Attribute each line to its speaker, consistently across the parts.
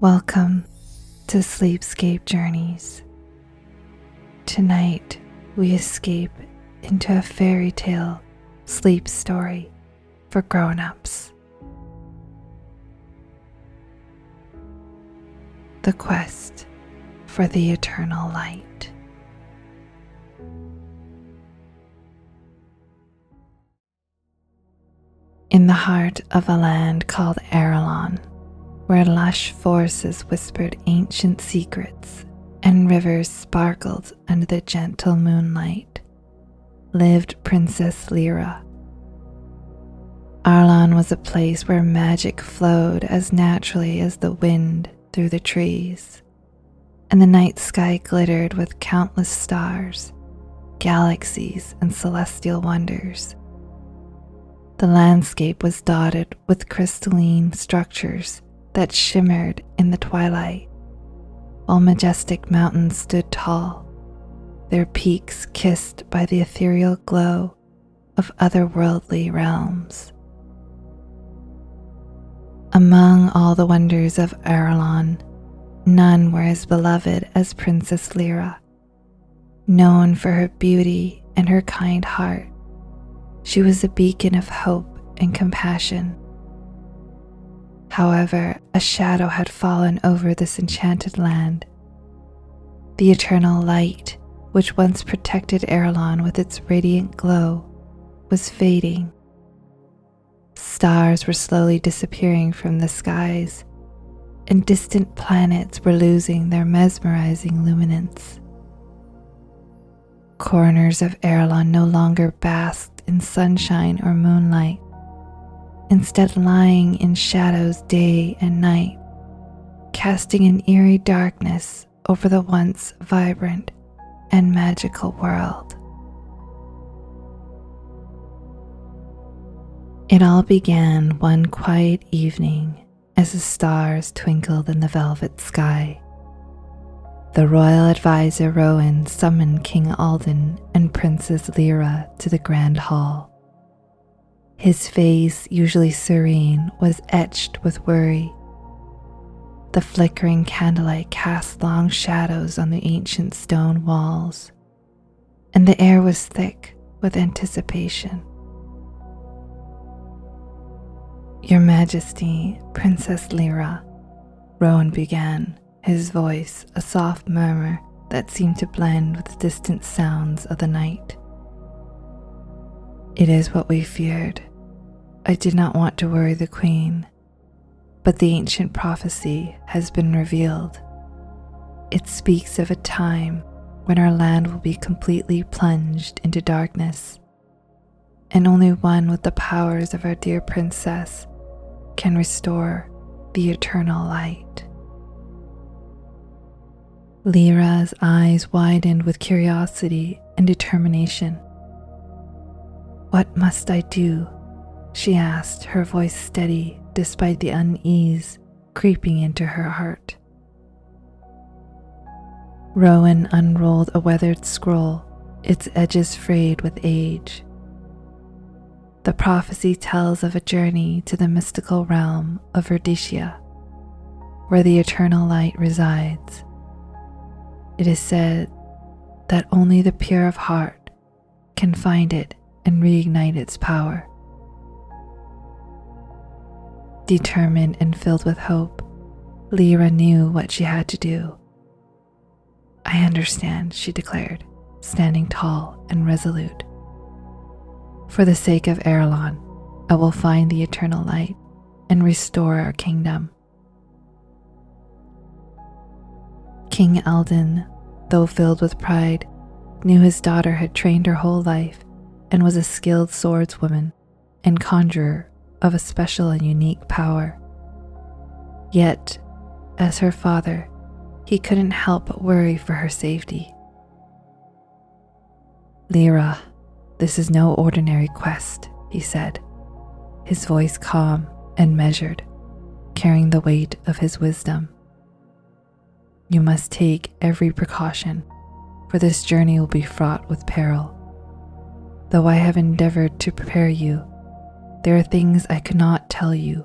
Speaker 1: Welcome to Sleepscape Journeys. Tonight we escape into a fairy tale sleep story for grown-ups. The Quest for the Eternal Light. In the heart of a land called Aralon, where lush forests whispered ancient secrets and rivers sparkled under the gentle moonlight, lived Princess Lyra. Aralon was a place where magic flowed as naturally as the wind through the trees, and the night sky glittered with countless stars, galaxies, and celestial wonders. The landscape was dotted with crystalline structures that shimmered in the twilight, while majestic mountains stood tall, their peaks kissed by the ethereal glow of otherworldly realms. Among all the wonders of Aralon, none were as beloved as Princess Lyra. Known for her beauty and her kind heart, she was a beacon of hope and compassion. However, a shadow had fallen over this enchanted land. The eternal light, which once protected Aralon with its radiant glow, was fading. Stars were slowly disappearing from the skies, and distant planets were losing their mesmerizing luminance. Corners of Aralon no longer basked in sunshine or moonlight, instead lying in shadows day and night, casting an eerie darkness over the once vibrant and magical world. It all began one quiet evening as the stars twinkled in the velvet sky. The royal advisor Rowan summoned King Alden and Princess Lyra to the grand hall. His face, usually serene, was etched with worry. The flickering candlelight cast long shadows on the ancient stone walls, and the air was thick with anticipation. "Your Majesty, Princess Lyra," Rowan began, his voice a soft murmur that seemed to blend with the distant sounds of the night. "It is what we feared. I did not want to worry the Queen, but the ancient prophecy has been revealed. It speaks of a time when our land will be completely plunged into darkness, and only one with the powers of our dear princess can restore the eternal light." Lyra's eyes widened with curiosity and determination. "What must I do?" she asked, her voice steady despite the unease creeping into her heart. Rowan unrolled a weathered scroll, its edges frayed with age. "The prophecy tells of a journey to the mystical realm of Rhodesia, where the eternal light resides. It is said that only the pure of heart can find it and reignite its power." Determined and filled with hope, Lyra knew what she had to do. "I understand," she declared, standing tall and resolute. "For the sake of Aralon, I will find the eternal light and restore our kingdom." King Alden, though filled with pride, knew his daughter had trained her whole life and was a skilled swordswoman and conjurer of a special and unique power. Yet, as her father, he couldn't help but worry for her safety. "Lyra, this is no ordinary quest," he said, his voice calm and measured, carrying the weight of his wisdom. "You must take every precaution, for this journey will be fraught with peril. Though I have endeavored to prepare you, there are things I cannot tell you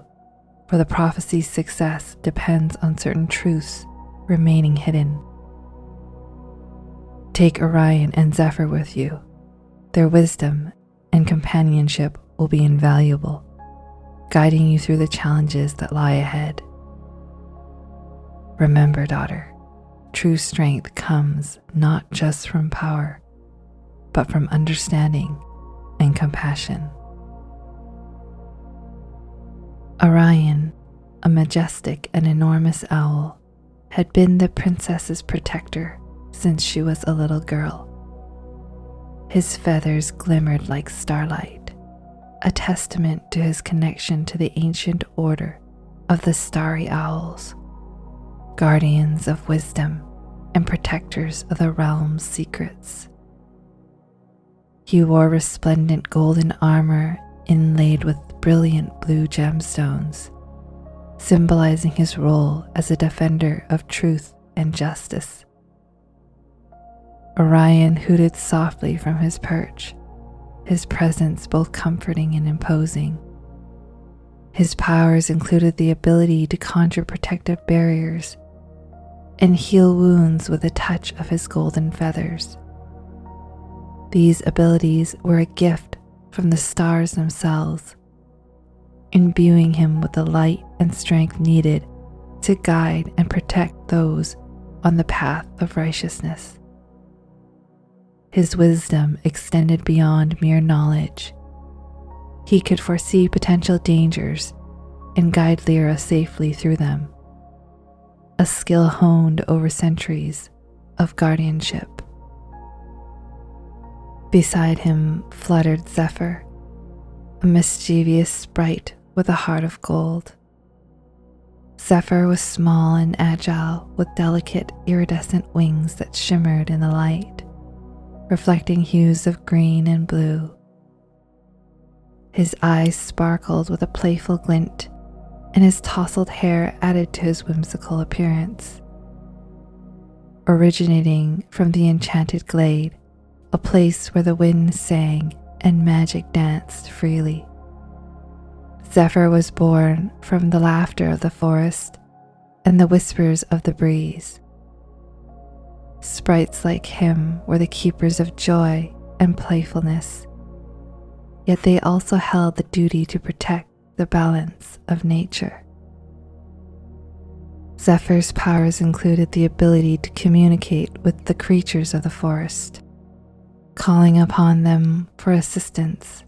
Speaker 1: for the prophecy's success depends on certain truths remaining hidden. Take Orion and Zephyr with you. Their wisdom and companionship will be invaluable, guiding you through the challenges that lie ahead. Remember, daughter, true strength comes not just from power, but from understanding and compassion. Orion, a majestic and enormous owl, had been the princess's protector since she was a little girl. His feathers glimmered like starlight, a testament to his connection to the ancient order of the starry owls, guardians of wisdom and protectors of the realm's secrets. He wore resplendent golden armor inlaid with brilliant blue gemstones, symbolizing his role as a defender of truth and justice. Orion hooted softly from his perch, his presence both comforting and imposing. His powers included the ability to conjure protective barriers and heal wounds with a touch of his golden feathers. These abilities were a gift from the stars themselves, imbuing him with the light and strength needed to guide and protect those on the path of righteousness. His wisdom extended beyond mere knowledge. He could foresee potential dangers and guide Lyra safely through them, a skill honed over centuries of guardianship. Beside him fluttered Zephyr, a mischievous sprite with a heart of gold. Zephyr was small and agile with delicate iridescent wings that shimmered in the light, reflecting hues of green and blue. His eyes sparkled with a playful glint, and his tousled hair added to his whimsical appearance. Originating from the enchanted glade, a place where the wind sang and magic danced freely, Zephyr was born from the laughter of the forest and the whispers of the breeze. Sprites like him were the keepers of joy and playfulness, yet they also held the duty to protect the balance of nature. Zephyr's powers included the ability to communicate with the creatures of the forest, calling upon them for assistance.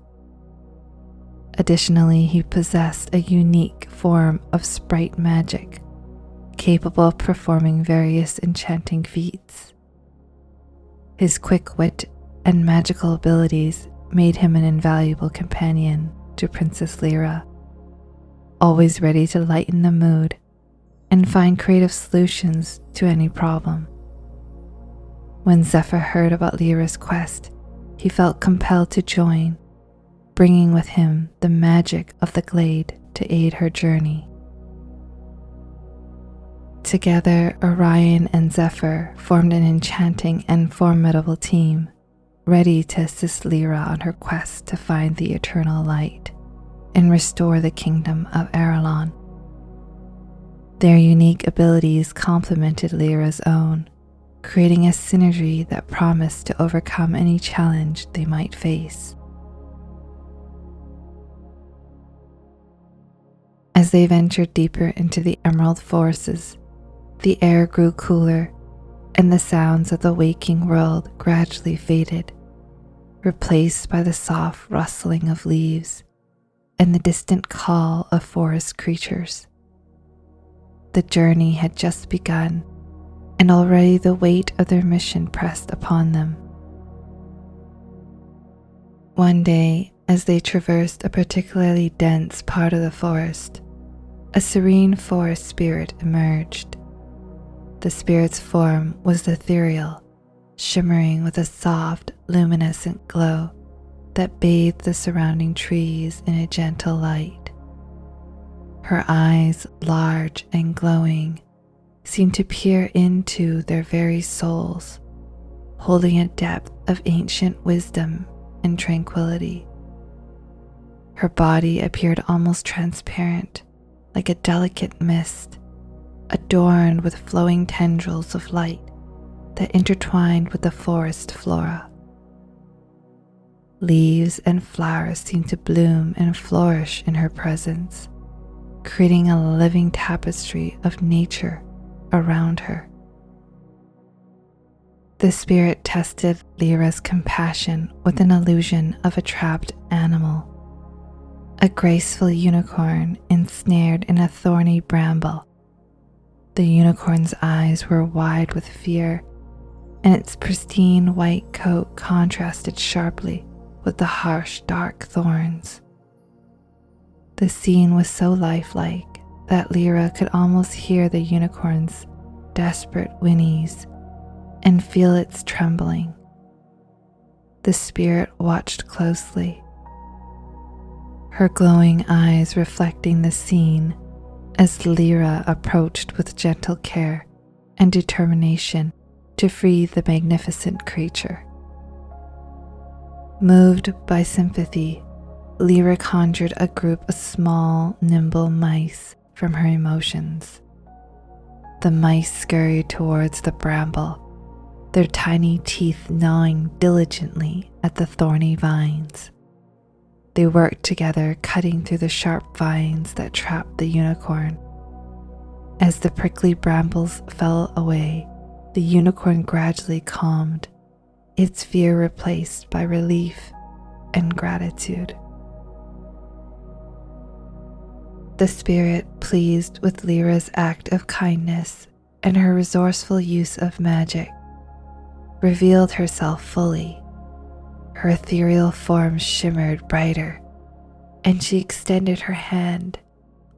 Speaker 1: Additionally, he possessed a unique form of sprite magic, capable of performing various enchanting feats. His quick wit and magical abilities made him an invaluable companion to Princess Lyra, always ready to lighten the mood and find creative solutions to any problem. When Zephyr heard about Lyra's quest, he felt compelled to join, bringing with him the magic of the glade to aid her journey. Together, Orion and Zephyr formed an enchanting and formidable team, ready to assist Lyra on her quest to find the eternal light and restore the kingdom of Aralon. Their unique abilities complemented Lyra's own, creating a synergy that promised to overcome any challenge they might face. As they ventured deeper into the emerald forests, the air grew cooler and the sounds of the waking world gradually faded, replaced by the soft rustling of leaves and the distant call of forest creatures. The journey had just begun, and already the weight of their mission pressed upon them. One day, as they traversed a particularly dense part of the forest, a serene forest spirit emerged. The spirit's form was ethereal, shimmering with a soft, luminescent glow that bathed the surrounding trees in a gentle light. Her eyes, large and glowing, seemed to peer into their very souls, holding a depth of ancient wisdom and tranquility. Her body appeared almost transparent, like a delicate mist, adorned with flowing tendrils of light that intertwined with the forest flora. Leaves and flowers seemed to bloom and flourish in her presence, creating a living tapestry of nature around her. The spirit tested Lyra's compassion with an illusion of a trapped animal, a graceful unicorn ensnared in a thorny bramble. The unicorn's eyes were wide with fear, and its pristine white coat contrasted sharply with the harsh dark thorns. The scene was so lifelike that Lyra could almost hear the unicorn's desperate whinnies and feel its trembling. The spirit watched closely, her glowing eyes reflecting the scene as Lyra approached with gentle care and determination to free the magnificent creature. Moved by sympathy, Lyra conjured a group of small, nimble mice from her emotions. The mice scurried towards the bramble, their tiny teeth gnawing diligently at the thorny vines. They worked together, cutting through the sharp vines that trapped the unicorn. As the prickly brambles fell away, the unicorn gradually calmed, its fear replaced by relief and gratitude. The spirit, pleased with Lyra's act of kindness and her resourceful use of magic, revealed herself fully. Her ethereal form shimmered brighter, and she extended her hand,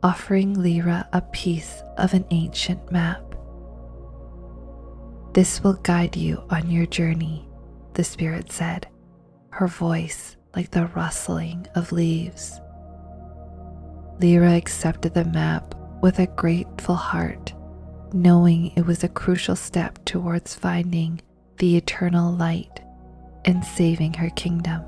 Speaker 1: offering Lyra a piece of an ancient map. "This will guide you on your journey," the spirit said, her voice like the rustling of leaves. Lyra accepted the map with a grateful heart, knowing it was a crucial step towards finding the eternal light and saving her kingdom.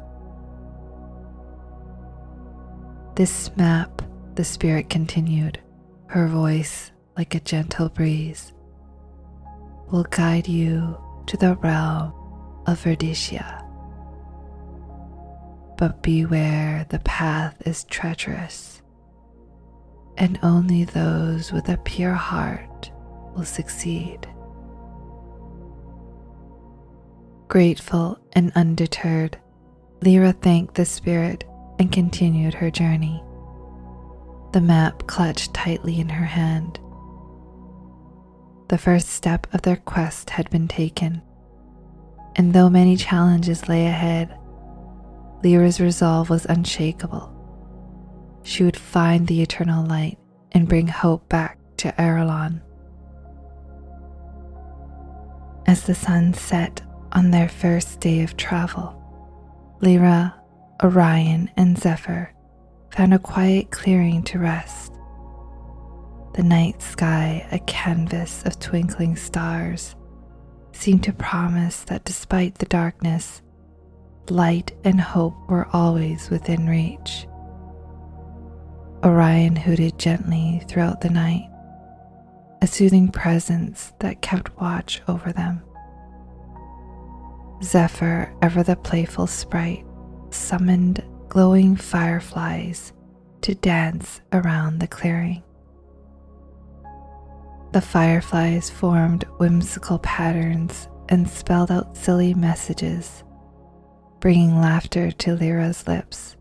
Speaker 1: "This map," the spirit continued, her voice like a gentle breeze, "will guide you to the realm of Verdicia. But beware, the path is treacherous, and only those with a pure heart will succeed." Grateful and undeterred, Lyra thanked the spirit and continued her journey, the map clutched tightly in her hand. The first step of their quest had been taken, and though many challenges lay ahead, Lyra's resolve was unshakable. She would find the eternal light and bring hope back to Aralon. As the sun set on their first day of travel, Lyra, Orion, and Zephyr found a quiet clearing to rest. The night sky, a canvas of twinkling stars, seemed to promise that despite the darkness, light and hope were always within reach. Orion hooted gently throughout the night, a soothing presence that kept watch over them. Zephyr, ever the playful sprite, summoned glowing fireflies to dance around the clearing. The fireflies formed whimsical patterns and spelled out silly messages, bringing laughter to Lyra's lips,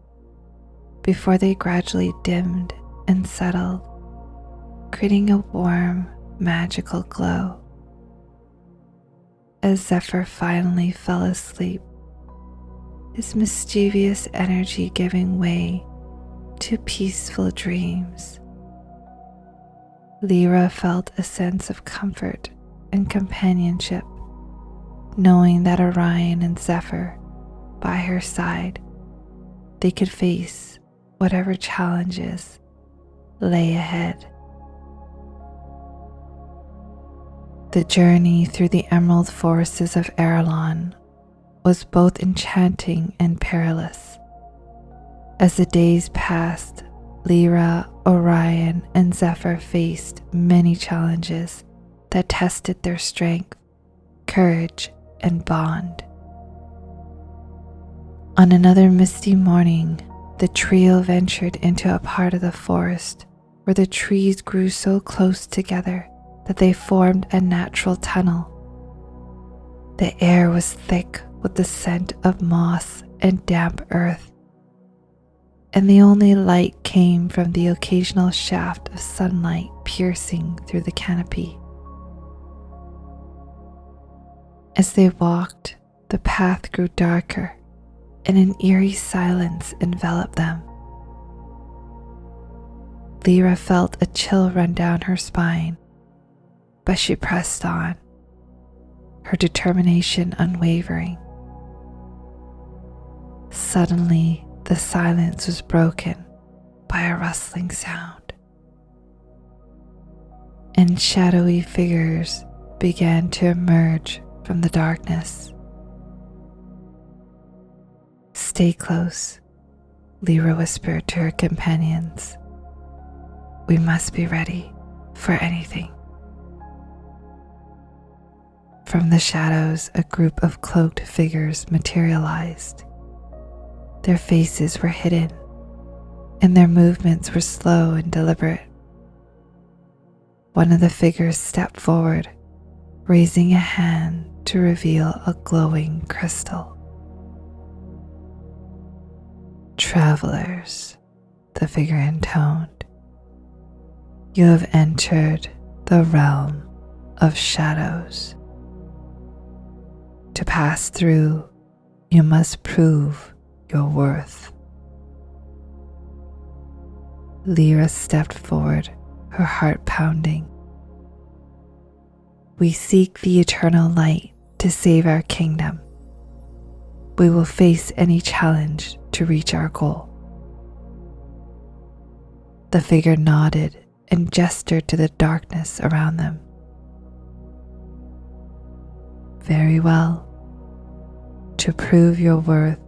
Speaker 1: before they gradually dimmed and settled, creating a warm, magical glow. As Zephyr finally fell asleep, his mischievous energy giving way to peaceful dreams, Lyra felt a sense of comfort and companionship, knowing that Orion and Zephyr, by her side, they could face whatever challenges lay ahead. The journey through the emerald forests of Aralon was both enchanting and perilous. As the days passed, Lyra, Orion and Zephyr faced many challenges that tested their strength, courage, and bond. On another misty morning, the trio ventured into a part of the forest where the trees grew so close together that they formed a natural tunnel. The air was thick with the scent of moss and damp earth, and the only light came from the occasional shaft of sunlight piercing through the canopy. As they walked, the path grew darker, and an eerie silence enveloped them. Lyra felt a chill run down her spine, but she pressed on, her determination unwavering. Suddenly, the silence was broken by a rustling sound, and shadowy figures began to emerge from the darkness. "Stay close," Lyra whispered to her companions. "We must be ready for anything." From the shadows, a group of cloaked figures materialized. Their faces were hidden, and their movements were slow and deliberate. One of the figures stepped forward, raising a hand to reveal a glowing crystal. "Travelers," the figure intoned, "you have entered the realm of shadows. To pass through, you must prove your worth." Lyra stepped forward, her heart pounding. "We seek the eternal light to save our kingdom. We will face any challenge to reach our goal." The figure nodded and gestured to the darkness around them. "Very well. To prove your worth,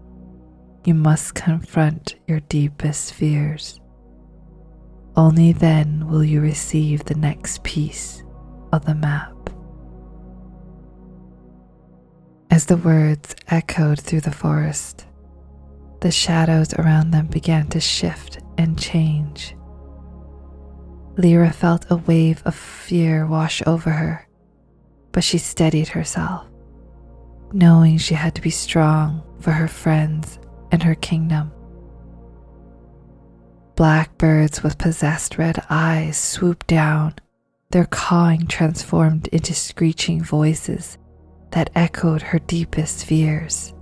Speaker 1: you must confront your deepest fears. Only then will you receive the next piece of the map." As the words echoed through the forest, the shadows around them began to shift and change. Lyra felt a wave of fear wash over her, but she steadied herself, knowing she had to be strong for her friends and her kingdom. Black birds with possessed red eyes swooped down, their cawing transformed into screeching voices that echoed her deepest fears.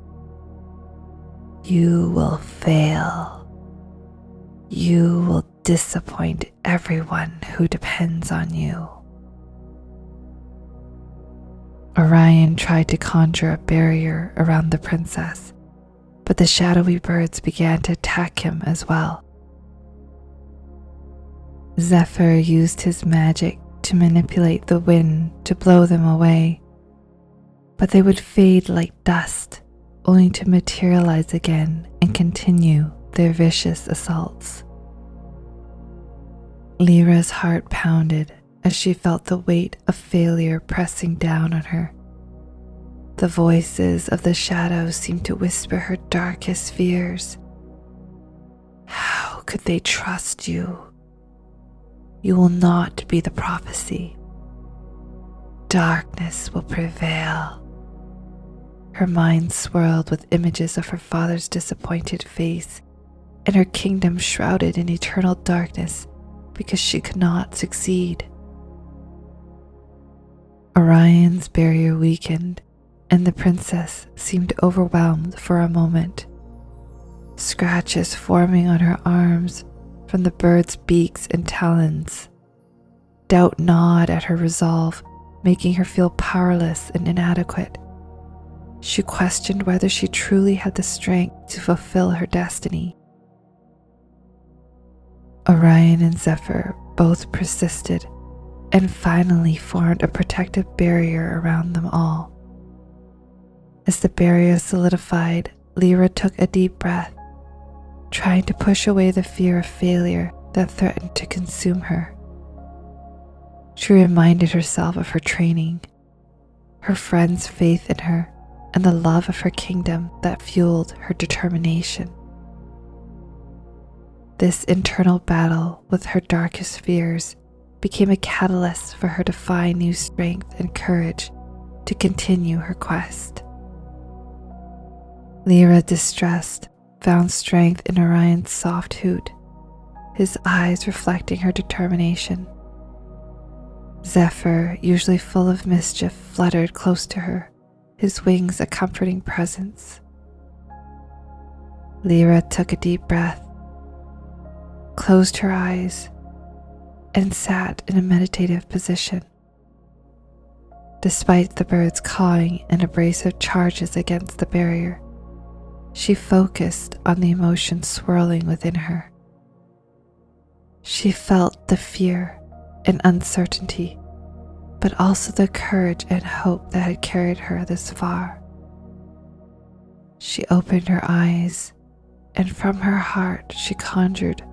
Speaker 1: "You will fail. You will disappoint everyone who depends on you." Orion tried to conjure a barrier around the princess, but the shadowy birds began to attack him as well. Zephyr used his magic to manipulate the wind to blow them away, but they would fade like dust, only to materialize again and continue their vicious assaults. Lyra's heart pounded as she felt the weight of failure pressing down on her. The voices of the shadows seemed to whisper her darkest fears. How could they trust you? You will not be the prophecy. Darkness will prevail. Her mind swirled with images of her father's disappointed face and her kingdom shrouded in eternal darkness because she could not succeed. Orion's barrier weakened, and the princess seemed overwhelmed for a moment. Scratches forming on her arms from the birds' beaks and talons. Doubt gnawed at her resolve, making her feel powerless and inadequate. She questioned whether she truly had the strength to fulfill her destiny. Orion and Zephyr both persisted and finally formed a protective barrier around them all. As the barrier solidified, Lyra took a deep breath, trying to push away the fear of failure that threatened to consume her. She reminded herself of her training, her friends' faith in her, and the love of her kingdom that fueled her determination. This internal battle with her darkest fears became a catalyst for her to find new strength and courage to continue her quest. Lyra, distressed, found strength in Orion's soft hoot, his eyes reflecting her determination. Zephyr, usually full of mischief, fluttered close to her, his wings a comforting presence. Lyra took a deep breath, closed her eyes, and sat in a meditative position. Despite the birds cawing and abrasive charges against the barrier, she focused on the emotions swirling within her. She felt the fear and uncertainty, but also the courage and hope that had carried her this far. She opened her eyes, and from her heart she conjured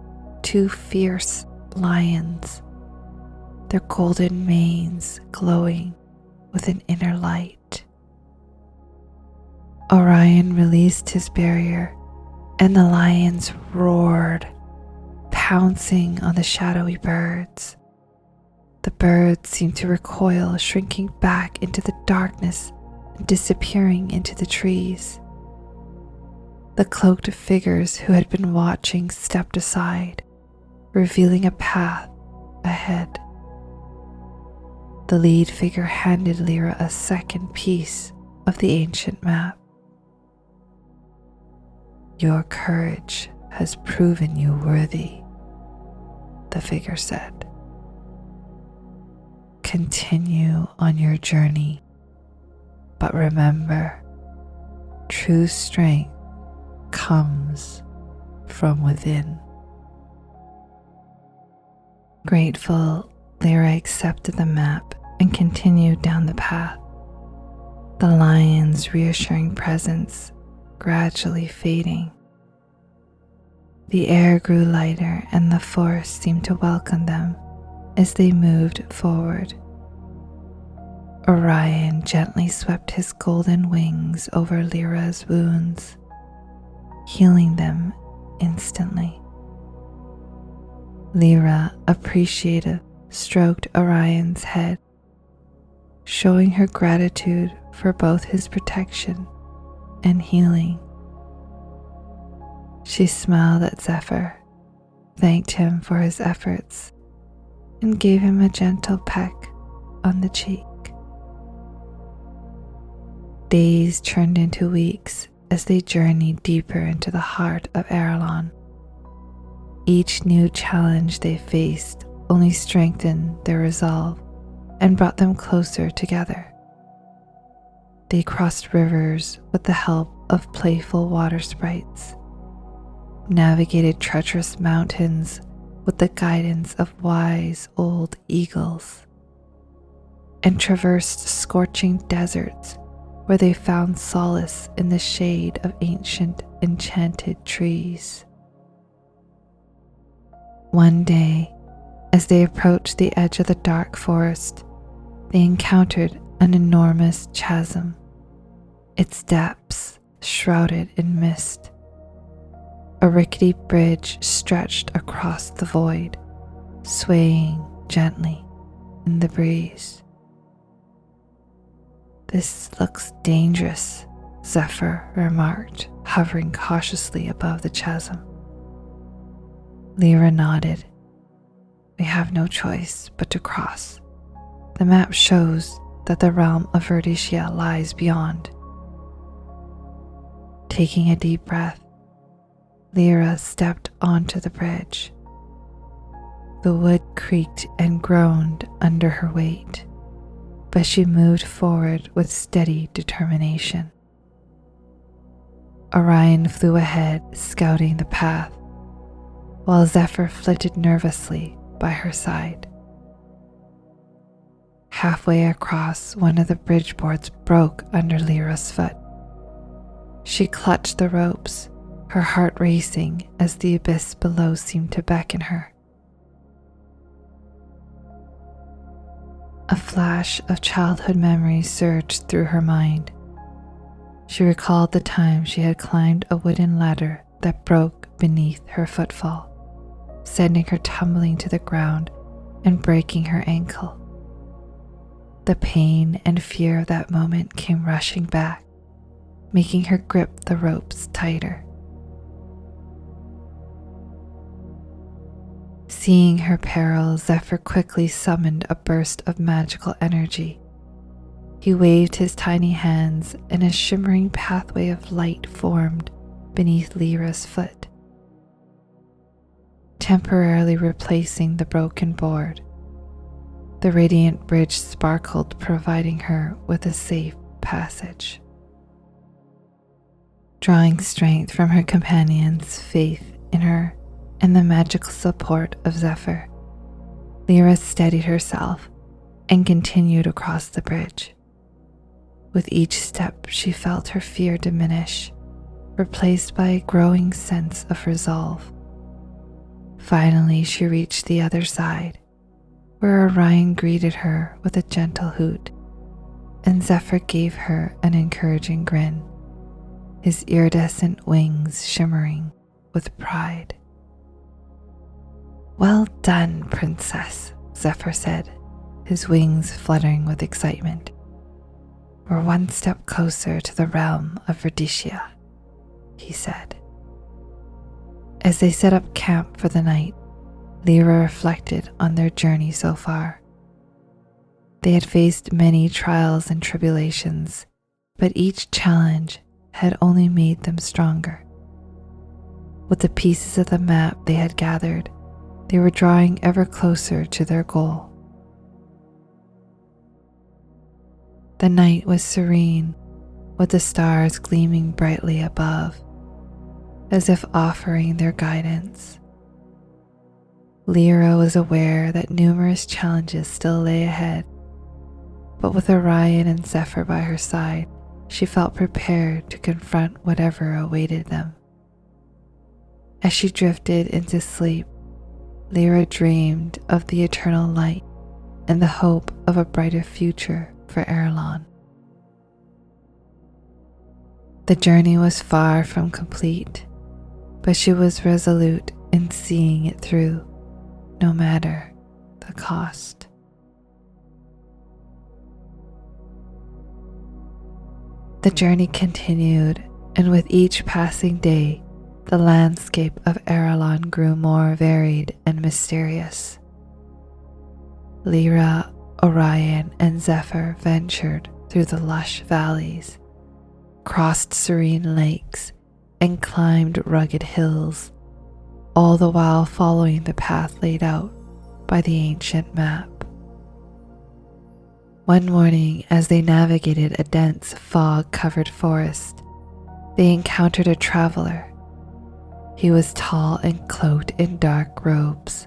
Speaker 1: 2 fierce lions, their golden manes glowing with an inner light. Orion released his barrier, and the lions roared, pouncing on the shadowy birds. The birds seemed to recoil, shrinking back into the darkness and disappearing into the trees. The cloaked figures who had been watching stepped aside, revealing a path ahead. The lead figure handed Lyra a second piece of the ancient map. "Your courage has proven you worthy," the figure said. "Continue on your journey, but remember, true strength comes from within." Grateful, Lyra accepted the map and continued down the path, the lion's reassuring presence gradually fading. The air grew lighter and the forest seemed to welcome them as they moved forward. Orion gently swept his golden wings over Lyra's wounds, healing them instantly. Lyra, appreciative, stroked Orion's head, showing her gratitude for both his protection and healing. She smiled at Zephyr, thanked him for his efforts, and gave him a gentle peck on the cheek. Days turned into weeks as they journeyed deeper into the heart of Aralon. Each new challenge they faced only strengthened their resolve and brought them closer together. They crossed rivers with the help of playful water sprites, navigated treacherous mountains with the guidance of wise old eagles, and traversed scorching deserts where they found solace in the shade of ancient enchanted trees. One day, as they approached the edge of the dark forest, they encountered an enormous chasm, its depths shrouded in mist. A rickety bridge stretched across the void, swaying gently in the breeze. "This looks dangerous," Zephyr remarked, hovering cautiously above the chasm. Lyra nodded. "We have no choice but to cross. The map shows that the realm of Verticia lies beyond." Taking a deep breath, Lyra stepped onto the bridge. The wood creaked and groaned under her weight, but she moved forward with steady determination. Orion flew ahead, scouting the path, while Zephyr flitted nervously by her side. Halfway across, one of the bridge boards broke under Lyra's foot. She clutched the ropes, her heart racing as the abyss below seemed to beckon her. A flash of childhood memories surged through her mind. She recalled the time she had climbed a wooden ladder that broke beneath her footfall, sending her tumbling to the ground and breaking her ankle. The pain and fear of that moment came rushing back, making her grip the ropes tighter. Seeing her peril, Zephyr quickly summoned a burst of magical energy. He waved his tiny hands and a shimmering pathway of light formed beneath Lyra's foot, temporarily replacing the broken board. The radiant bridge sparkled, providing her with a safe passage. Drawing strength from her companion's faith in her and the magical support of Zephyr, Lyra steadied herself and continued across the bridge. With each step, she felt her fear diminish, replaced by a growing sense of resolve. Finally, she reached the other side, where Orion greeted her with a gentle hoot, and Zephyr gave her an encouraging grin, his iridescent wings shimmering with pride. "Well done, princess," Zephyr said, his wings fluttering with excitement. "We're one step closer to the realm of Rhodesia," he said. As they set up camp for the night, Lyra reflected on their journey so far. They had faced many trials and tribulations, but each challenge had only made them stronger. With the pieces of the map they had gathered, they were drawing ever closer to their goal. The night was serene, with the stars gleaming brightly above, as if offering their guidance. Lyra was aware that numerous challenges still lay ahead, but with Orion and Zephyr by her side, she felt prepared to confront whatever awaited them. As she drifted into sleep, Lyra dreamed of the eternal light and the hope of a brighter future for Aralon. The journey was far from complete, but she was resolute in seeing it through, no matter the cost. The journey continued, and with each passing day, the landscape of Aralon grew more varied and mysterious. Lyra, Orion, and Zephyr ventured through the lush valleys, crossed serene lakes, and climbed rugged hills, all the while following the path laid out by the ancient map. One morning, as they navigated a dense fog-covered forest, they encountered a traveler. He was tall and cloaked in dark robes,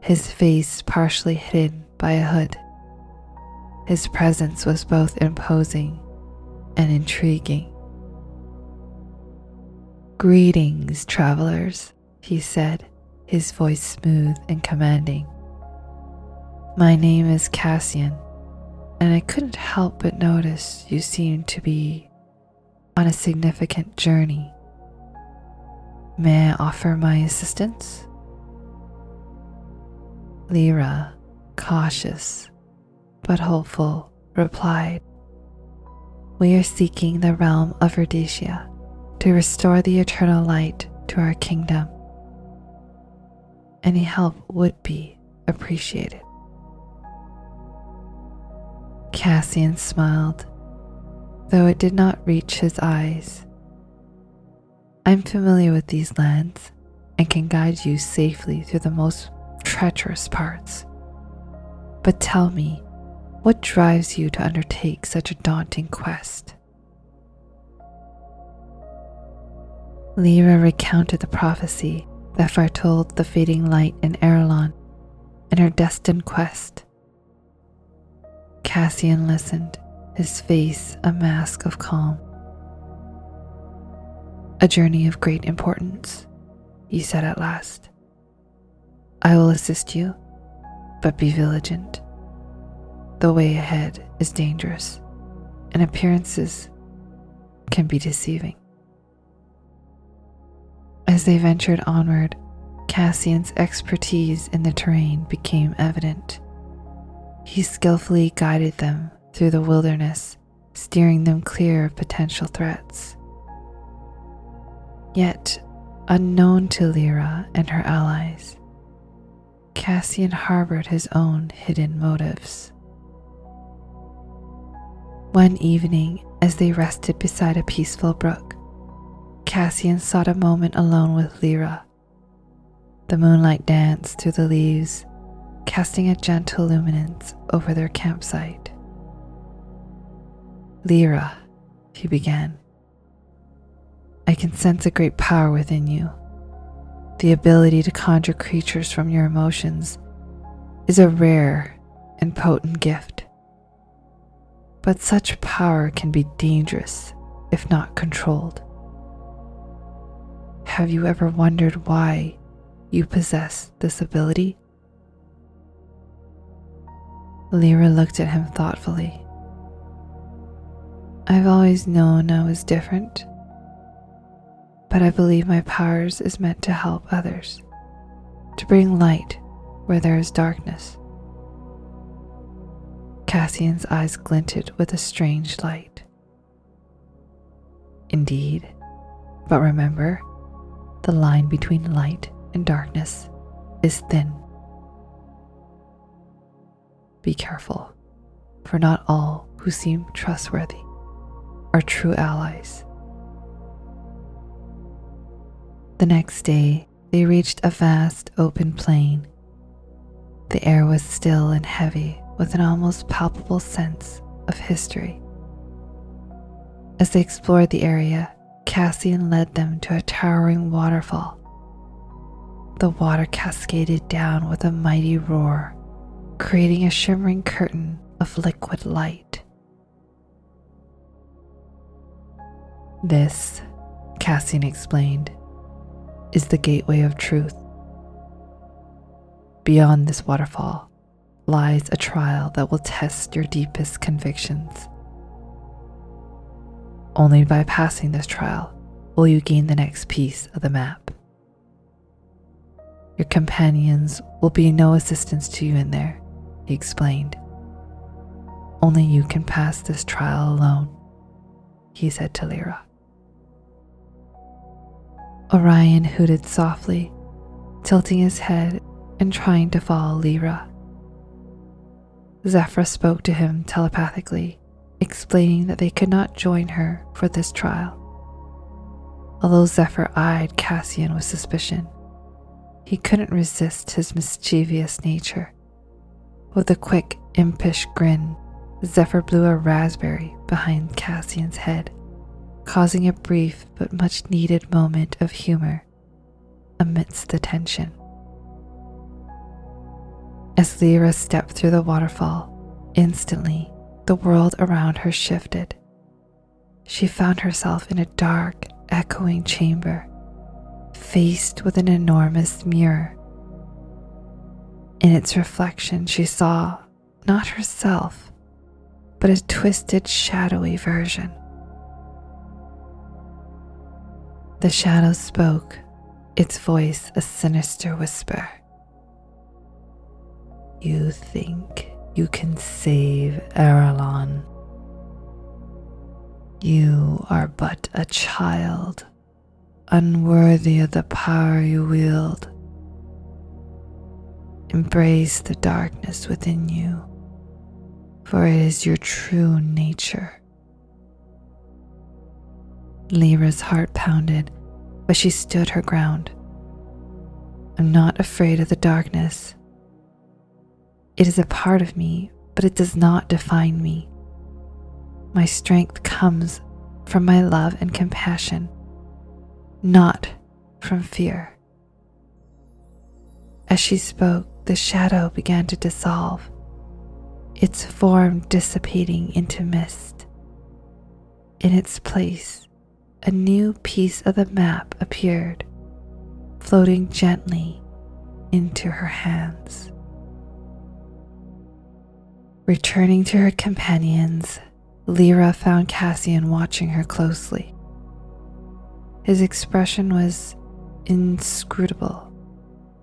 Speaker 1: his face partially hidden by a hood. His presence was both imposing and intriguing. "Greetings, travelers," he said, his voice smooth and commanding. "My name is Cassian, and I couldn't help but notice you seem to be on a significant journey. May I offer my assistance?" Lyra, cautious but hopeful, replied, "We are seeking the realm of Rhodesia to restore the eternal light to our kingdom. Any help would be appreciated." Cassian smiled, though it did not reach his eyes. "I'm familiar with these lands and can guide you safely through the most treacherous parts. But tell me, what drives you to undertake such a daunting quest?" Lyra recounted the prophecy that foretold the fading light in Aralon and her destined quest. Cassian listened, his face a mask of calm. "A journey of great importance," he said at last. "I will assist you, but be vigilant. the way ahead is dangerous, and appearances can be deceiving. As they ventured onward, Cassian's expertise in the terrain became evident. He skillfully guided them through the wilderness, steering them clear of potential threats. Yet, unknown to Lyra and her allies, Cassian harbored his own hidden motives. One evening, as they rested beside a peaceful brook, Cassian sought a moment alone with Lyra. The moonlight danced through the leaves, casting a gentle luminance over their campsite. "Lyra," he began, "I can sense a great power within you. The ability to conjure creatures from your emotions is a rare and potent gift. But such power can be dangerous if not controlled. Have you ever wondered why you possess this ability?" Lyra looked at him thoughtfully. "I've always known I was different, but I believe my powers is meant to help others, to bring light where there is darkness." Cassian's eyes glinted with a strange light. "Indeed, but remember, the line between light and darkness is thin. Be careful, for not all who seem trustworthy are true allies." The next day, they reached a vast open plain. The air was still and heavy with an almost palpable sense of history. As they explored the area, Cassian led them to a towering waterfall. The water cascaded down with a mighty roar, creating a shimmering curtain of liquid light. "This," Cassian explained, "is the gateway of truth. Beyond this waterfall lies a trial that will test your deepest convictions. Only by passing this trial will you gain the next piece of the map. Your companions will be no assistance to you in there," he explained. "Only you can pass this trial alone," he said to Lyra. Orion hooted softly, tilting his head and trying to follow Lyra. Zephyr spoke to him telepathically, explaining that they could not join her for this trial. Although Zephyr eyed Cassian with suspicion, he couldn't resist his mischievous nature. With a quick, impish grin, Zephyr blew a raspberry behind Cassian's head, causing a brief but much needed moment of humor amidst the tension. As Lyra stepped through the waterfall, instantly the world around her shifted. She found herself in a dark, echoing chamber, faced with an enormous mirror. In its reflection, she saw not herself, but a twisted, shadowy version. The shadow spoke, its voice a sinister whisper. "You think you can save Aralon? You are but a child, unworthy of the power you wield. Embrace the darkness within you, for it is your true nature." Lyra's heart pounded, but she stood her ground. "I'm not afraid of the darkness. It is a part of me, but it does not define me. My strength comes from my love and compassion, not from fear." As she spoke, the shadow began to dissolve, its form dissipating into mist. In its place, a new piece of the map appeared, floating gently into her hands. Returning to her companions, Lyra found Cassian watching her closely. His expression was inscrutable,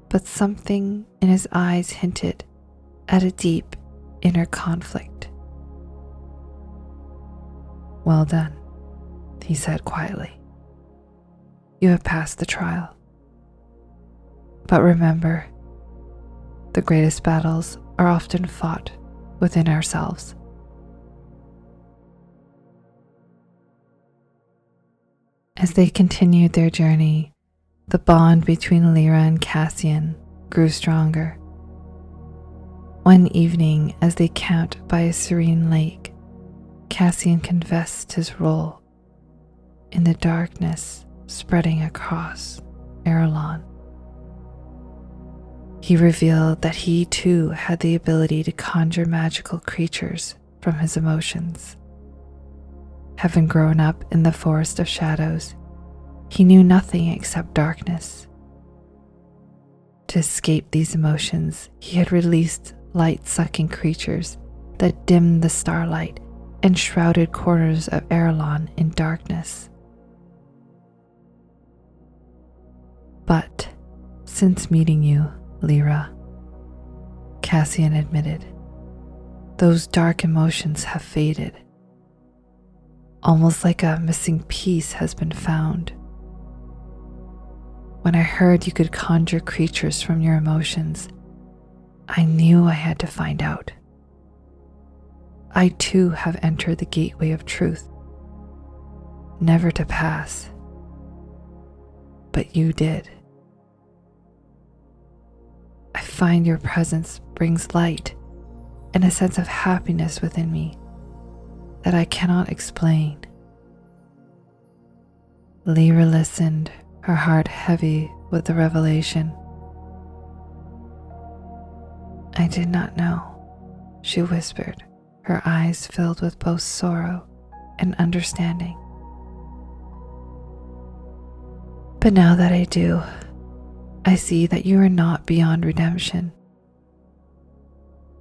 Speaker 1: but something in his eyes hinted at a deep inner conflict. "Well done," he said quietly. "You have passed the trial. But remember, the greatest battles are often fought within ourselves." As they continued their journey, the bond between Lyra and Cassian grew stronger. One evening, as they camped by a serene lake, Cassian confessed his role in the darkness spreading across Aralon. He revealed that he too had the ability to conjure magical creatures from his emotions. Having grown up in the forest of shadows, he knew nothing except darkness. To escape these emotions, he had released light-sucking creatures that dimmed the starlight and shrouded corners of Aralon in darkness. "But since meeting you, Lyra," Cassian admitted, "those dark emotions have faded. Almost like a missing piece has been found. When I heard you could conjure creatures from your emotions, I knew I had to find out. I too have entered the gateway of truth, never to pass. But you did. I find your presence brings light and a sense of happiness within me that I cannot explain." Lyra listened, her heart heavy with the revelation. "I did not know," she whispered, her eyes filled with both sorrow and understanding. "But now that I do, I see that you are not beyond redemption.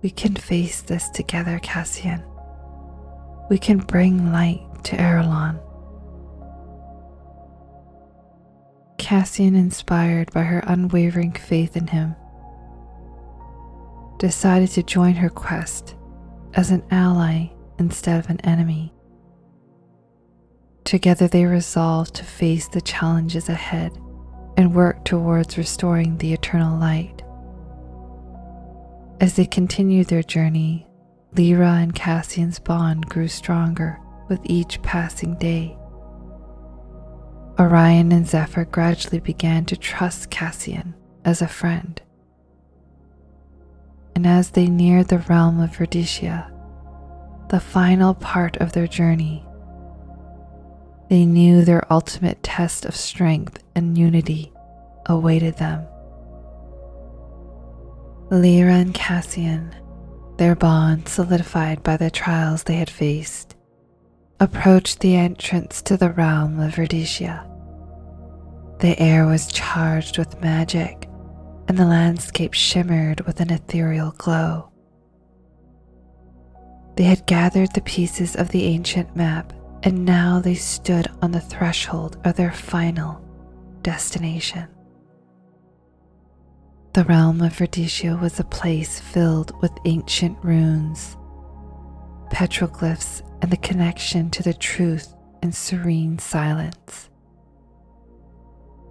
Speaker 1: We can face this together, Cassian. We can bring light to Aralon." Cassian, inspired by her unwavering faith in him, decided to join her quest as an ally instead of an enemy. Together they resolved to face the challenges ahead and work towards restoring the eternal light. As they continued their journey, Lyra and Cassian's bond grew stronger with each passing day. Orion and Zephyr gradually began to trust Cassian as a friend. And as they neared the realm of Rhodesia, the final part of their journey, they knew their ultimate test of strength and unity awaited them. Lyra and Cassian, their bond solidified by the trials they had faced, approached the entrance to the realm of Rhodesia. The air was charged with magic, and the landscape shimmered with an ethereal glow. They had gathered the pieces of the ancient map, and now they stood on the threshold of their final destination. The realm of Rhodesia was a place filled with ancient runes, petroglyphs, and the connection to the truth and serene silence.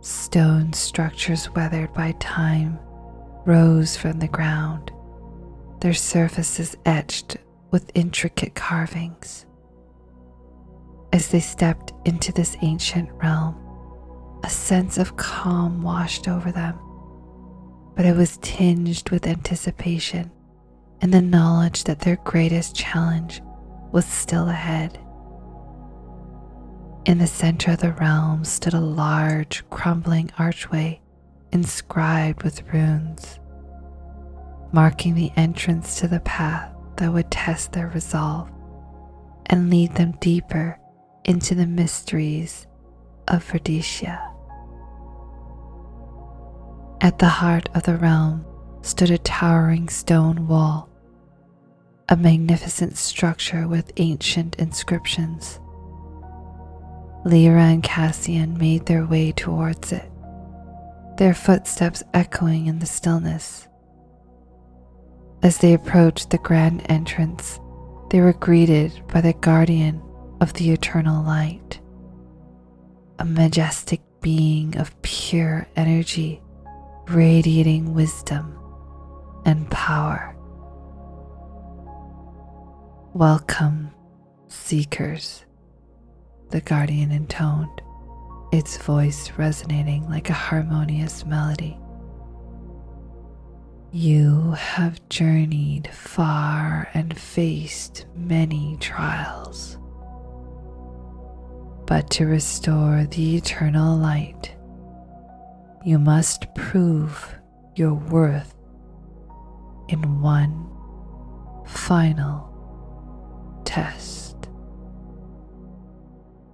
Speaker 1: Stone structures weathered by time rose from the ground, their surfaces etched with intricate carvings. As they stepped into this ancient realm, a sense of calm washed over them, but it was tinged with anticipation and the knowledge that their greatest challenge was still ahead. In the center of the realm stood a large, crumbling archway inscribed with runes, marking the entrance to the path that would test their resolve and lead them deeper into the mysteries of Rhodesia. At the heart of the realm stood a towering stone wall, a magnificent structure with ancient inscriptions. Lyra and Cassian made their way towards it, their footsteps echoing in the stillness. As they approached the grand entrance, they were greeted by the guardian of the eternal light, a majestic being of pure energy, radiating wisdom and power. "Welcome, seekers," the guardian intoned, its voice resonating like a harmonious melody. "You have journeyed far and faced many trials. But to restore the eternal light, you must prove your worth in one final test."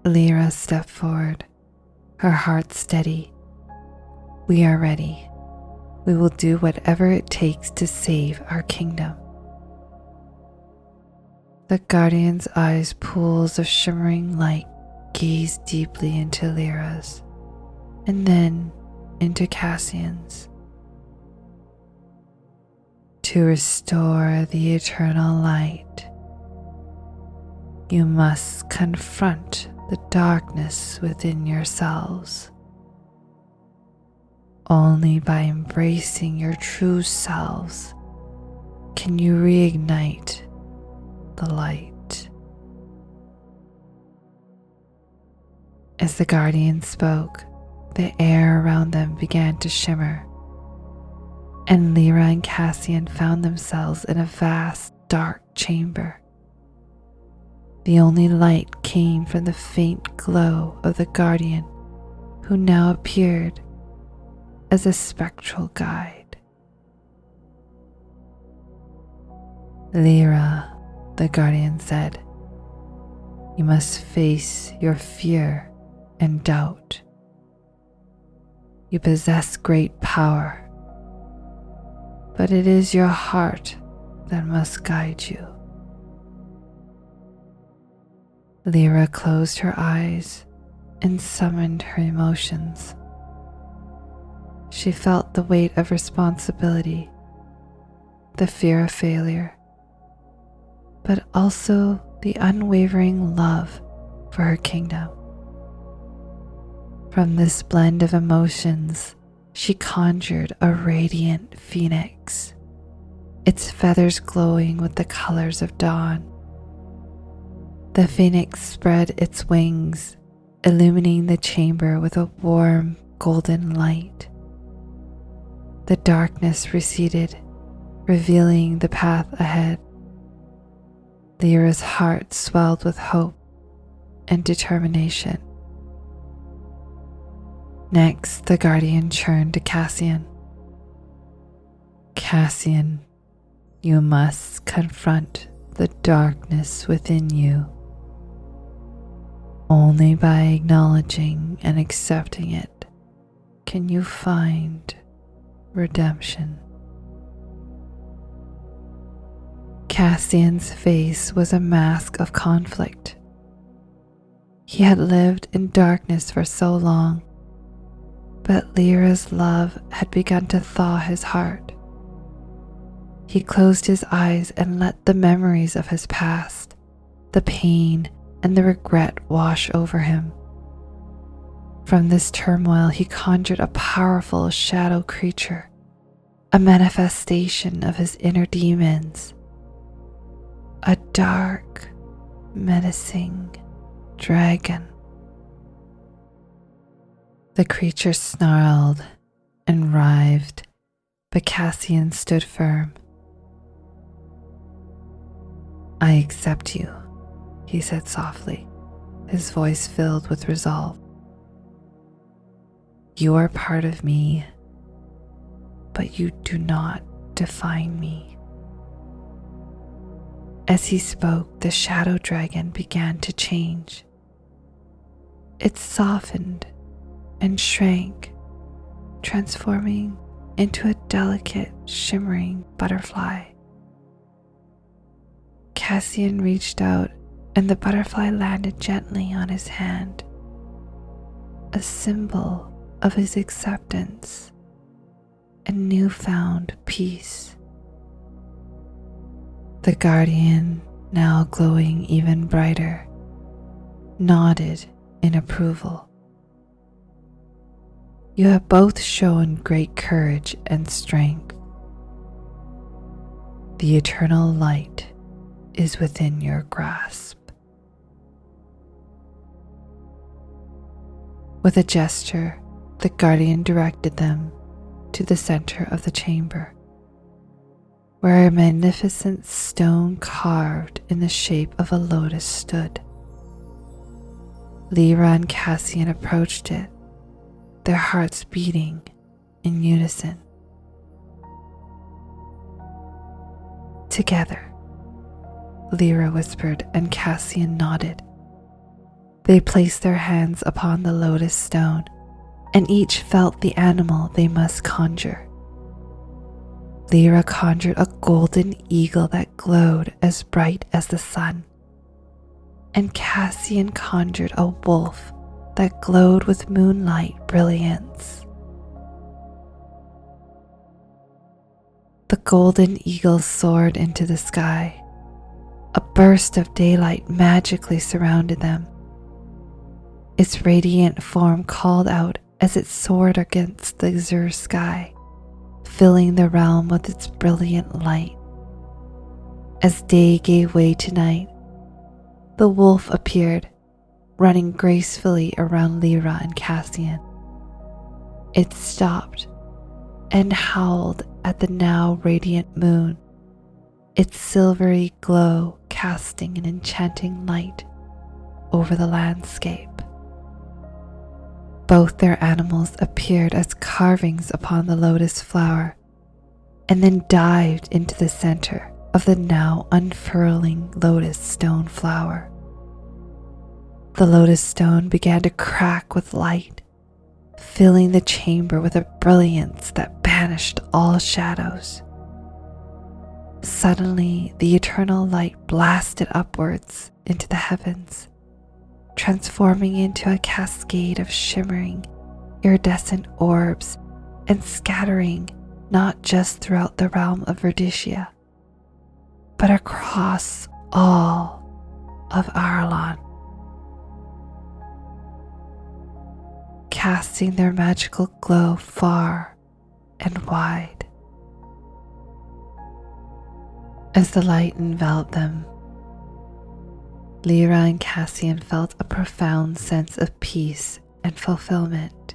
Speaker 1: Lyra stepped forward, her heart steady. "We are ready. We will do whatever it takes to save our kingdom." The guardian's eyes, pools of shimmering light, gazed deeply into Lyra's and then into Cassian's. "To restore the eternal light, you must confront the darkness within yourselves. Only by embracing your true selves can you reignite the light." As the guardian spoke, the air around them began to shimmer, and Lyra and Cassian found themselves in a vast, dark chamber. The only light came from the faint glow of the guardian, who now appeared as a spectral guide. "Lyra," the guardian said, "you must face your fear and doubt. You possess great power, but it is your heart that must guide you." Lyra closed her eyes and summoned her emotions. She felt the weight of responsibility, the fear of failure, but also the unwavering love for her kingdom. From this blend of emotions, she conjured a radiant phoenix, its feathers glowing with the colors of dawn. The phoenix spread its wings, illumining the chamber with a warm golden light. The darkness receded, revealing the path ahead. Lyra's heart swelled with hope and determination. Next, the guardian turned to Cassian. "Cassian, you must confront the darkness within you. Only by acknowledging and accepting it can you find redemption." Cassian's face was a mask of conflict. He had lived in darkness for so long, but Lyra's love had begun to thaw his heart. He closed his eyes and let the memories of his past, the pain and the regret wash over him. From this turmoil, he conjured a powerful shadow creature, a manifestation of his inner demons, a dark, menacing dragon. The creature snarled and writhed, but Cassian stood firm. "I accept you," he said softly, his voice filled with resolve. "You are part of me, but you do not define me." As he spoke, the shadow dragon began to change. It softened and shrank, transforming into a delicate, shimmering butterfly. Cassian reached out and the butterfly landed gently on his hand, a symbol of his acceptance and newfound peace. The guardian, now glowing even brighter, nodded in approval. You have both shown great courage and strength. The eternal light is within your grasp. With a gesture, the guardian directed them to the center of the chamber, where a magnificent stone carved in the shape of a lotus stood. Lyra and Cassian approached it, their hearts beating in unison. Together, Lyra whispered and Cassian nodded. They placed their hands upon the lotus stone, and each felt the animal they must conjure. Lyra conjured a golden eagle that glowed as bright as the sun, and Cassian conjured a wolf that glowed with moonlight brilliance. The golden eagle soared into the sky. A burst of daylight magically surrounded them. Its radiant form called out as it soared against the azure sky, filling the realm with its brilliant light. As day gave way to night, the wolf appeared, running gracefully around Lyra and Cassian. It stopped and howled at the now radiant moon, its silvery glow casting an enchanting light over the landscape. Both their animals appeared as carvings upon the lotus flower, and then dived into the center of the now unfurling lotus stone flower. The lotus stone began to crack with light, filling the chamber with a brilliance that banished all shadows. Suddenly, the eternal light blasted upwards into the heavens, transforming into a cascade of shimmering, iridescent orbs and scattering not just throughout the realm of Verdicia, but across all of Aralon, casting their magical glow far and wide. As the light enveloped them, Lyra and Cassian felt a profound sense of peace and fulfillment.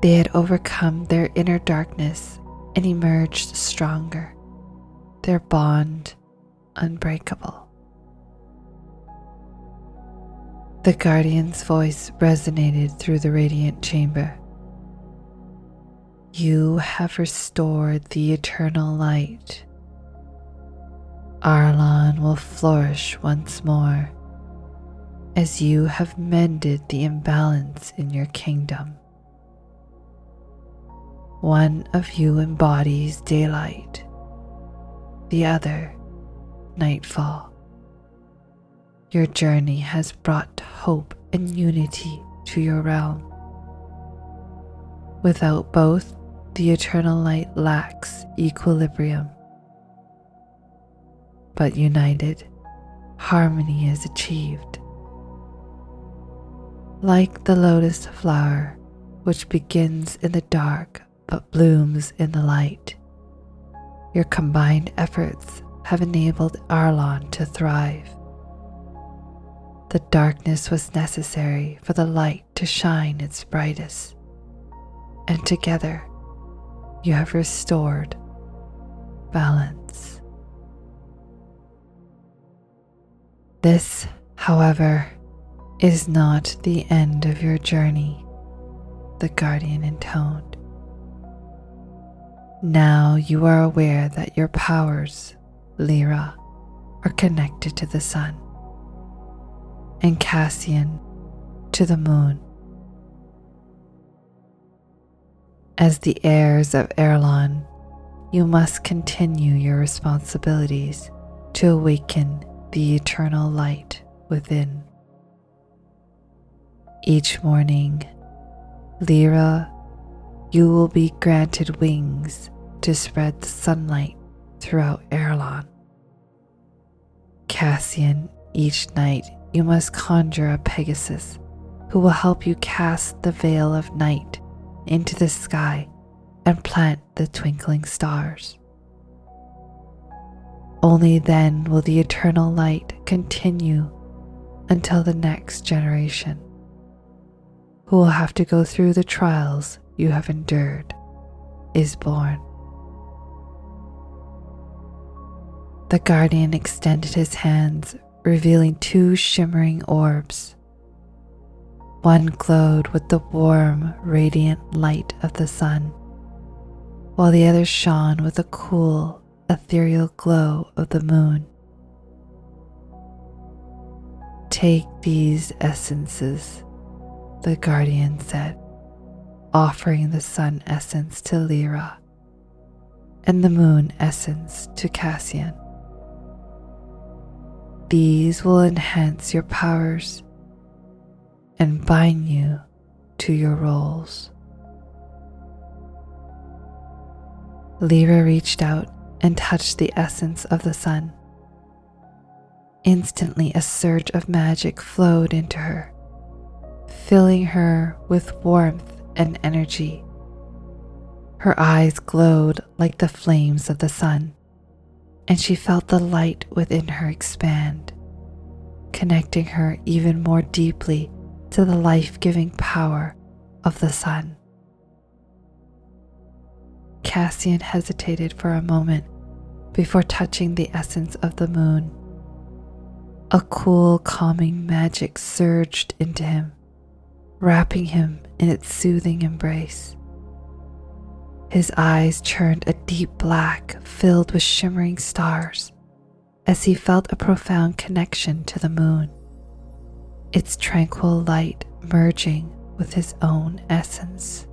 Speaker 1: They had overcome their inner darkness and emerged stronger, their bond unbreakable. The guardian's voice resonated through the radiant chamber. You have restored the eternal light. Aralon will flourish once more, as you have mended the imbalance in your kingdom. One of you embodies daylight, the other nightfall. Your journey has brought hope and unity to your realm. Without both, the eternal light lacks equilibrium. But united, harmony is achieved. Like the lotus flower, which begins in the dark but blooms in the light, your combined efforts have enabled Aralon to thrive. The darkness was necessary for the light to shine its brightest, and together you have restored balance. This, however, is not the end of your journey, the guardian intoned. Now you are aware that your powers, Lyra, are connected to the sun, and Cassian to the moon. As the heirs of Aralon, you must continue your responsibilities to awaken the eternal light within. Each morning, Lyra, you will be granted wings to spread the sunlight throughout Aralon. Cassian, each night you must conjure a Pegasus who will help you cast the veil of night into the sky and plant the twinkling stars. Only then will the eternal light continue until the next generation, who will have to go through the trials you have endured, is born. The guardian extended his hands, revealing two shimmering orbs. One glowed with the warm, radiant light of the sun, while the other shone with the cool, ethereal glow of the moon. Take these essences, the guardian said, offering the sun essence to Lyra and the moon essence to Cassian. These will enhance your powers and bind you to your roles. Lyra reached out and touched the essence of the sun. Instantly, a surge of magic flowed into her, filling her with warmth and energy. Her eyes glowed like the flames of the sun, and she felt the light within her expand, connecting her even more deeply to the life-giving power of the sun. Cassian hesitated for a moment before touching the essence of the moon. A cool, calming magic surged into him, wrapping him in its soothing embrace. His eyes turned a deep black filled with shimmering stars as he felt a profound connection to the moon, its tranquil light merging with his own essence.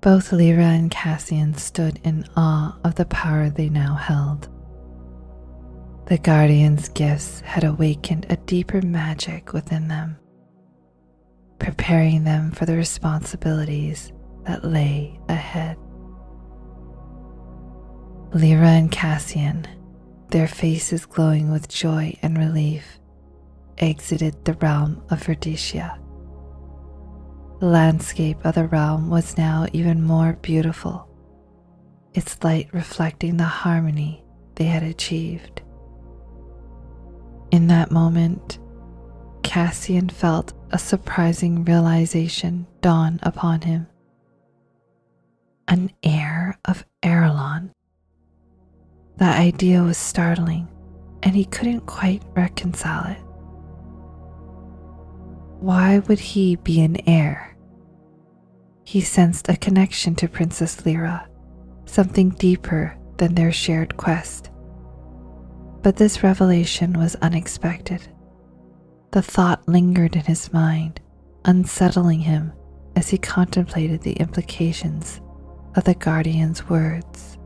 Speaker 1: Both Lyra and Cassian stood in awe of the power they now held. The guardian's gifts had awakened a deeper magic within them, preparing them for the responsibilities that lay ahead. Lyra and Cassian, their faces glowing with joy and relief, exited the realm of Verdicia. The landscape of the realm was now even more beautiful, its light reflecting the harmony they had achieved. In that moment, Cassian felt a surprising realization dawn upon him. An heir of Aralon. That idea was startling, and he couldn't quite reconcile it. Why would he be an heir? He sensed a connection to Princess Lyra, something deeper than their shared quest. But this revelation was unexpected. The thought lingered in his mind, unsettling him as he contemplated the implications of the guardian's words.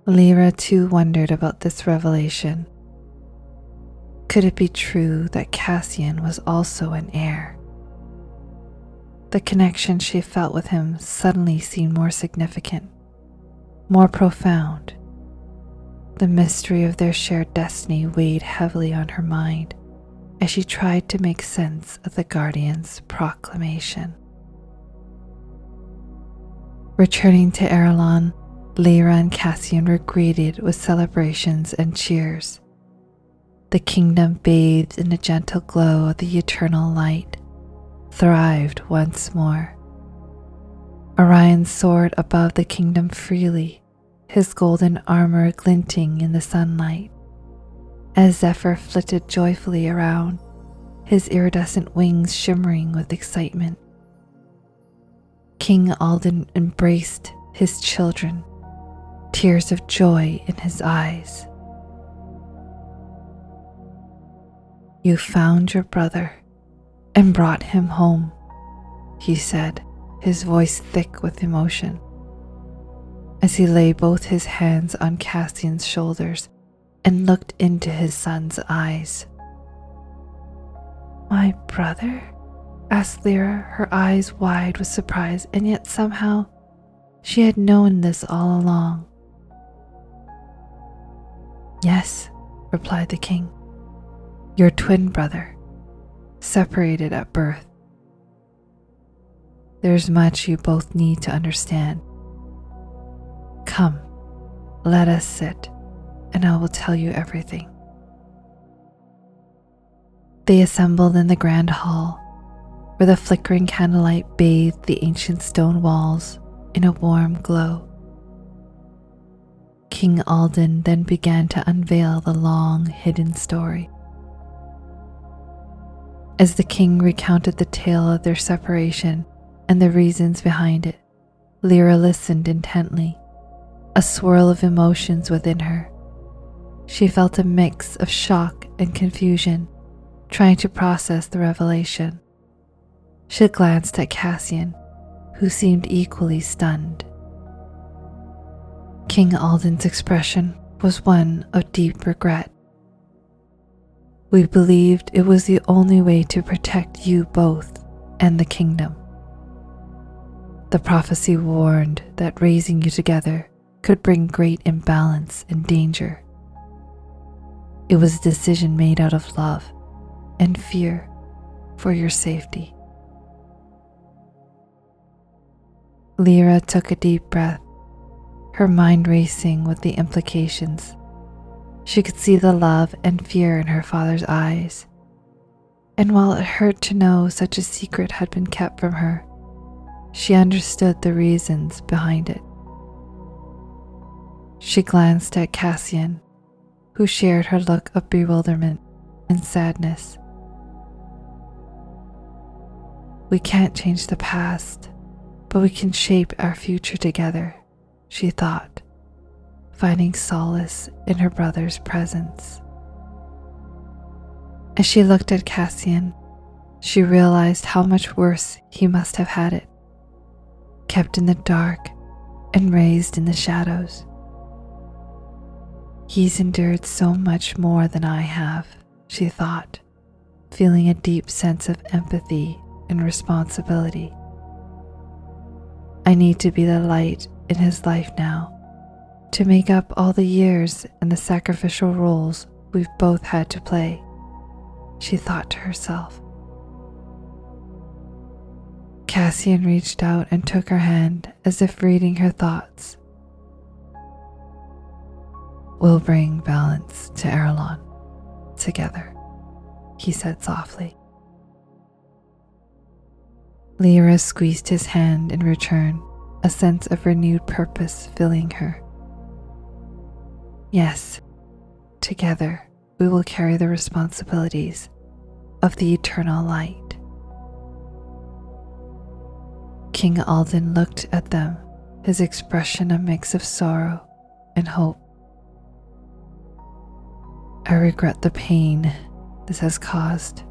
Speaker 1: Lyra too wondered about this revelation. Could it be true that Cassian was also an heir? The connection she felt with him suddenly seemed more significant, more profound. The mystery of their shared destiny weighed heavily on her mind as she tried to make sense of the guardian's proclamation. Returning to Aralon, Lyra and Cassian were greeted with celebrations and cheers. The kingdom, bathed in the gentle glow of the eternal light, thrived once more. Orion soared above the kingdom freely, his golden armor glinting in the sunlight. As Zephyr flitted joyfully around, his iridescent wings shimmering with excitement. King Alden embraced his children, tears of joy in his eyes. "You found your brother and brought him home," he said, his voice thick with emotion. as he lay both his hands on Cassian's shoulders and looked into his son's eyes. "My brother?" asked Lyra, her eyes wide with surprise, and yet somehow she had known this all along. "Yes," replied the king, "your twin brother, separated at birth. There's much you both need to understand. Come, let us sit, and I will tell you everything." They assembled in the grand hall, where the flickering candlelight bathed the ancient stone walls in a warm glow. King Alden then began to unveil the long hidden story. As the king recounted the tale of their separation and the reasons behind it, Lyra listened intently, a swirl of emotions within her. She felt a mix of shock and confusion, trying to process the revelation. She glanced at Cassian, who seemed equally stunned. King Alden's expression was one of deep regret. "We believed it was the only way to protect you both and the kingdom. The prophecy warned that raising you together could bring great imbalance and danger. It was a decision made out of love and fear for your safety." Lyra took a deep breath, her mind racing with the implications. She could see the love and fear in her father's eyes, and while it hurt to know such a secret had been kept from her, she understood the reasons behind it. She glanced at Cassian, who shared her look of bewilderment and sadness. "We can't change the past, but we can shape our future together," she thought, finding solace in her brother's presence. As she looked at Cassian, she realized how much worse he must have had it, kept in the dark and raised in the shadows. "He's endured so much more than I have," she thought, feeling a deep sense of empathy and responsibility. "I need to be the light in his life now, to make up all the years and the sacrificial roles we've both had to play," she thought to herself. Cassian reached out and took her hand as if reading her thoughts. "We'll bring balance to Aralon together," he said softly. Lyra squeezed his hand in return, a sense of renewed purpose filling her. "Yes, together we will carry the responsibilities of the eternal light." King Alden looked at them, his expression a mix of sorrow and hope. "I regret the pain this has caused,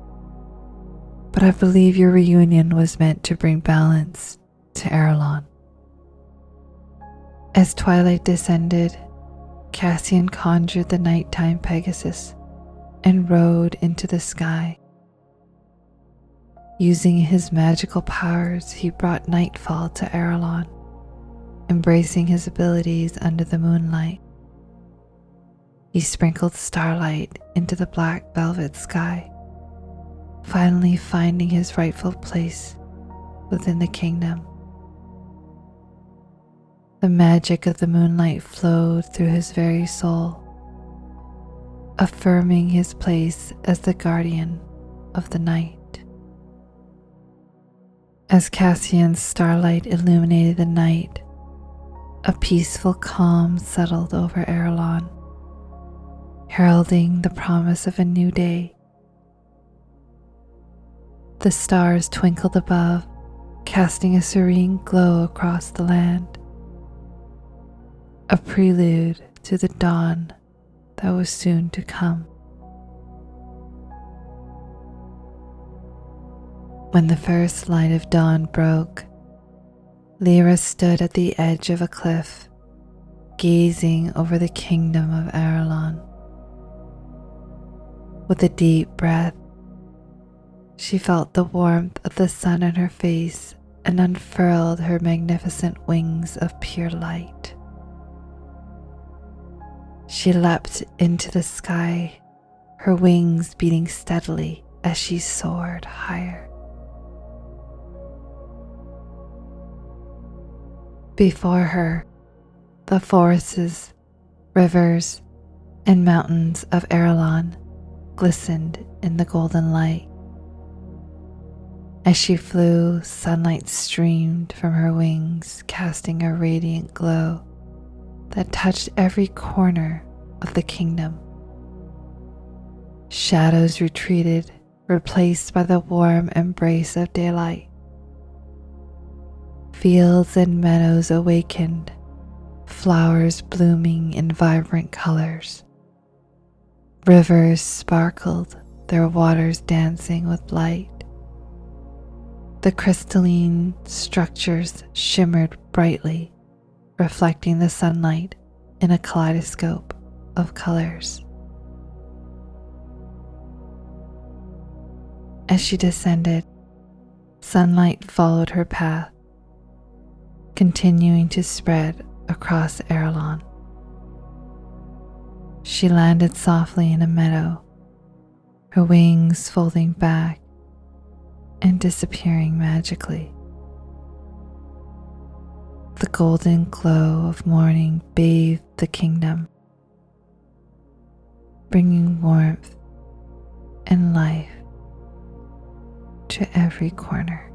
Speaker 1: but I believe your reunion was meant to bring balance to Aralon." As twilight descended, Cassian conjured the nighttime Pegasus and rode into the sky. Using his magical powers, he brought nightfall to Aralon, embracing his abilities under the moonlight. He sprinkled starlight into the black velvet sky, finally finding his rightful place within the kingdom. The magic of the moonlight flowed through his very soul, affirming his place as the guardian of the night. As Cassian's starlight illuminated the night, a peaceful calm settled over Aralon, heralding the promise of a new day. The stars twinkled above, casting a serene glow across the land, a prelude to the dawn that was soon to come. When the first light of dawn broke, Lyra stood at the edge of a cliff, gazing over the kingdom of Aralon. With a deep breath, she felt the warmth of the sun on her face and unfurled her magnificent wings of pure light. She leapt into the sky, her wings beating steadily as she soared higher. Before her, the forests, rivers, and mountains of Aralon glistened in the golden light. As she flew, sunlight streamed from her wings, casting a radiant glow that touched every corner of the kingdom. Shadows retreated, replaced by the warm embrace of daylight. Fields and meadows awakened, flowers blooming in vibrant colors. Rivers sparkled, their waters dancing with light. The crystalline structures shimmered brightly, reflecting the sunlight in a kaleidoscope of colors. As she descended, sunlight followed her path, continuing to spread across Aralon. She landed softly in a meadow, her wings folding back and disappearing magically. The golden glow of morning bathed the kingdom, bringing warmth and life to every corner.